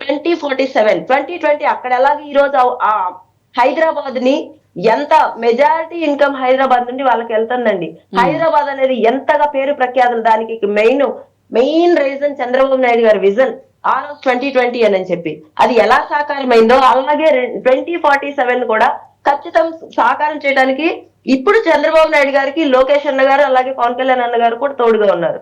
2020 అక్కడ ఎలాగ ఈ రోజు ఆ హైదరాబాద్ ని ఎంత మెజారిటీ ఇన్కమ్ హైదరాబాద్ నుండి వాళ్ళకి వెళ్తుందండి. హైదరాబాద్ అనేది ఎంతగా పేరు ప్రఖ్యాతులు, దానికి మెయిన్ రీజన్ చంద్రబాబు నాయుడు గారి విజన్ ఆ రోజు 2020 అని చెప్పి అది ఎలా సాకారమైందో అలాగే 2047 కూడా ఖచ్చితం సాకారం చేయడానికి ఇప్పుడు చంద్రబాబు నాయుడు గారికి లోకేష్ అన్న గారు అలాగే పవన్ కళ్యాణ్ అన్న గారు కూడా తోడుగా ఉన్నారు.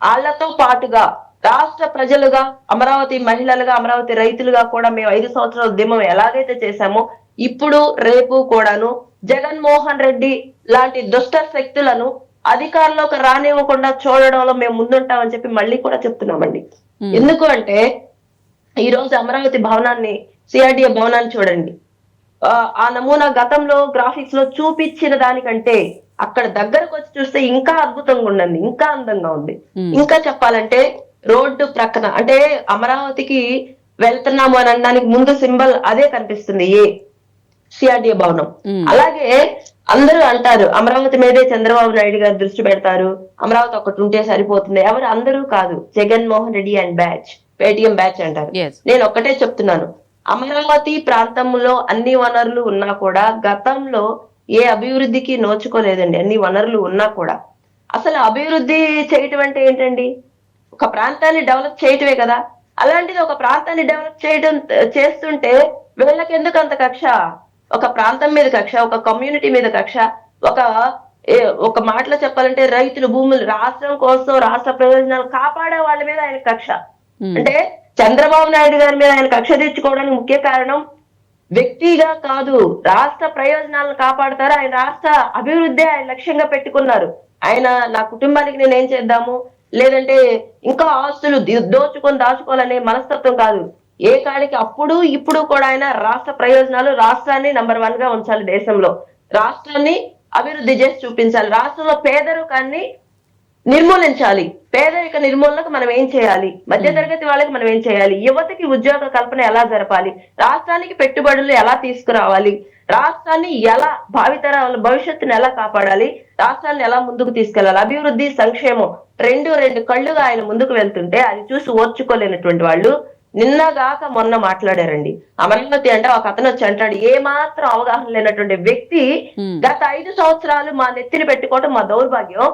వాళ్ళతో పాటుగా రాష్ట్ర ప్రజలుగా, అమరావతి మహిళలుగా, అమరావతి రైతులుగా కూడా మేము 5 సంవత్సరాల ఉద్యమం ఎలాగైతే చేశామో ఇప్పుడు రేపు కూడాను జగన్మోహన్ రెడ్డి లాంటి దుష్ట శక్తులను అధికారంలోకి రానివ్వకుండా చూడడంలో మేము ముందుంటామని చెప్పి మళ్ళీ కూడా చెప్తున్నామండి. ఎందుకు అంటే ఈ రోజు అమరావతి భవనాన్ని, సిఆర్డిఏ భవనాన్ని చూడండి. ఆ నమూనా గతంలో గ్రాఫిక్స్ లో చూపించిన దానికంటే అక్కడ దగ్గరకు వచ్చి చూస్తే ఇంకా అద్భుతంగా ఉండండి, ఇంకా అందంగా ఉంది. ఇంకా చెప్పాలంటే రోడ్డు ప్రక్కన అంటే అమరావతికి వెళ్తున్నాము అని అనడానికి ముందు సింబల్ అదే కనిపిస్తుంది, సిఆర్డిఏ భవనం. అలాగే అందరూ అంటారు అమరావతి మీదే చంద్రబాబు నాయుడు గారు దృష్టి పెడతారు, అమరావతి ఒకటి ఉంటే సరిపోతుంది. ఎవరు అందరూ కాదు, Jaganmohan Reddy and batch, Paytm batch అంటారు. నేను ఒక్కటే చెప్తున్నాను, అమరావతి ప్రాంతంలో అన్ని వనరులు ఉన్నా కూడా గతంలో ఏ అభివృద్ధికి నోచుకోలేదండి. అన్ని వనరులు ఉన్నా కూడా అసలు అభివృద్ధి చేయటం అంటే ఏంటండి? ఒక ప్రాంతాన్ని డెవలప్ చేయటమే కదా. అలాంటిది ఒక ప్రాంతాన్ని డెవలప్ చేస్తుంటే వీళ్ళకి ఎందుకు అంత కక్ష? ఒక ప్రాంతం మీద కక్ష, ఒక కమ్యూనిటీ మీద కక్ష, ఒక మాటలో చెప్పాలంటే రైతులు, భూములు, రాష్ట్రం కోసం, రాష్ట్ర ప్రయోజనాలు కాపాడే వాళ్ళ మీద ఆయన కక్ష. అంటే చంద్రబాబు నాయుడు గారి మీద ఆయన కక్ష తెచ్చుకోవడానికి ముఖ్య కారణం వ్యక్తిగా కాదు, రాష్ట్ర ప్రయోజనాలను కాపాడతారు. ఆయన రాష్ట్ర అభివృద్ధి ఆయన లక్ష్యంగా పెట్టుకున్నారు. ఆయన నా కుటుంబానికి నేనేం చేద్దాము, లేదంటే ఇంకా ఆస్తులు దాచుకోవాలనే మనస్తత్వం కాదు. ఏ కాడికి అప్పుడు ఇప్పుడు కూడా ఆయన రాష్ట్ర ప్రయోజనాలు, రాష్ట్రాన్ని నంబర్ 1 గా ఉంచాలి, దేశంలో రాష్ట్రాన్ని అభివృద్ధి చేసి చూపించాలి, రాష్ట్రంలో పేదరికాన్ని నిర్మూలించాలి. పేదరిక నిర్మూలనకు మనం ఏం చేయాలి, మధ్యతరగతి వాళ్ళకి మనం ఏం చేయాలి, యువతకి ఉద్యోగ కల్పన ఎలా జరపాలి, రాష్ట్రానికి పెట్టుబడులు ఎలా తీసుకురావాలి, రాష్ట్రాన్ని ఎలా భావితరాల భవిష్యత్తును ఎలా కాపాడాలి, రాష్ట్రాన్ని ఎలా ముందుకు తీసుకెళ్లాలి, అభివృద్ధి, సంక్షేమం రెండు కళ్ళుగా ఆయన ముందుకు వెళ్తుంటే అది చూసి ఓర్చుకోలేనటువంటి వాళ్ళు నిన్నగాక మొన్న మాట్లాడారండి. అమరావతి అంటే ఒక అతను వచ్చి అంటాడు, ఏ మాత్రం అవగాహన లేనటువంటి వ్యక్తి గత 5 సంవత్సరాలు మా నెత్తిని పెట్టుకోవటం మా దౌర్భాగ్యం.